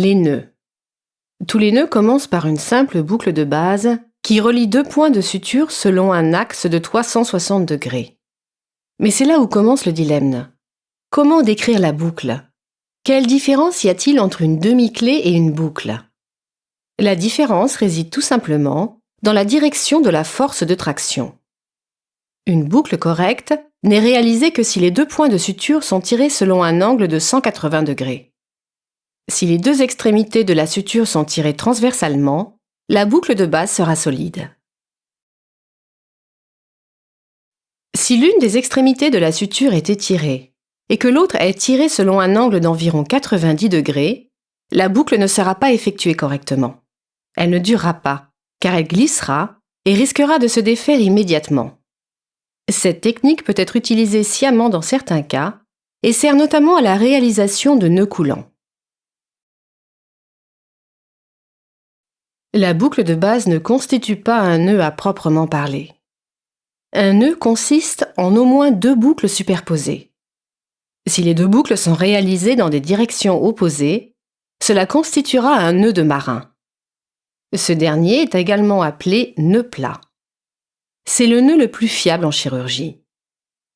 Les nœuds. Tous les nœuds commencent par une simple boucle de base qui relie deux points de suture selon un axe de 360 degrés. Mais c'est là où commence le dilemme. Comment décrire la boucle? Quelle différence y a-t-il entre une demi-clé et une boucle? La différence réside tout simplement dans la direction de la force de traction. Une boucle correcte n'est réalisée que si les deux points de suture sont tirés selon un angle de 180 degrés. Si les deux extrémités de la suture sont tirées transversalement, la boucle de base sera solide. Si l'une des extrémités de la suture est étirée et que l'autre est tirée selon un angle d'environ 90 degrés, la boucle ne sera pas effectuée correctement. Elle ne durera pas, car elle glissera et risquera de se défaire immédiatement. Cette technique peut être utilisée sciemment dans certains cas et sert notamment à la réalisation de nœuds coulants. La boucle de base ne constitue pas un nœud à proprement parler. Un nœud consiste en au moins deux boucles superposées. Si les deux boucles sont réalisées dans des directions opposées, cela constituera un nœud de marin. Ce dernier est également appelé nœud plat. C'est le nœud le plus fiable en chirurgie.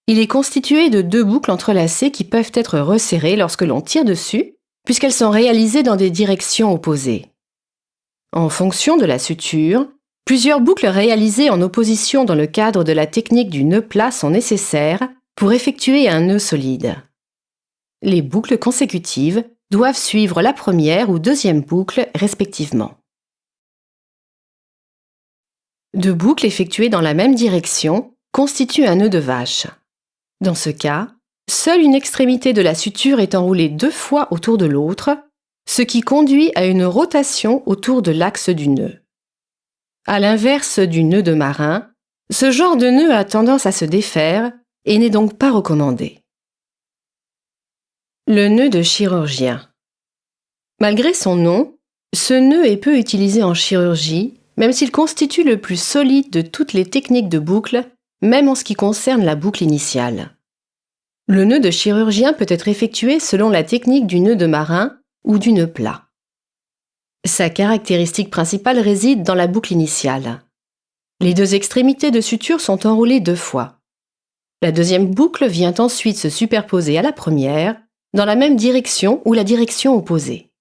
Il est constitué de deux boucles entrelacées qui peuvent être resserrées lorsque l'on tire dessus, puisqu'elles sont réalisées dans des directions opposées. En fonction de la suture, plusieurs boucles réalisées en opposition dans le cadre de la technique du nœud plat sont nécessaires pour effectuer un nœud solide. Les boucles consécutives doivent suivre la première ou deuxième boucle respectivement. Deux boucles effectuées dans la même direction constituent un nœud de vache. Dans ce cas, seule une extrémité de la suture est enroulée deux fois autour de l'autre, ce qui conduit à une rotation autour de l'axe du nœud. À l'inverse du nœud de marin, ce genre de nœud a tendance à se défaire et n'est donc pas recommandé. Le nœud de chirurgien. Malgré son nom, ce nœud est peu utilisé en chirurgie, même s'il constitue le plus solide de toutes les techniques de boucle, même en ce qui concerne la boucle initiale. Le nœud de chirurgien peut être effectué selon la technique du nœud de marin ou du nœud plat. Sa caractéristique principale réside dans la boucle initiale. Les deux extrémités de suture sont enroulées deux fois. La deuxième boucle vient ensuite se superposer à la première, dans la même direction ou la direction opposée.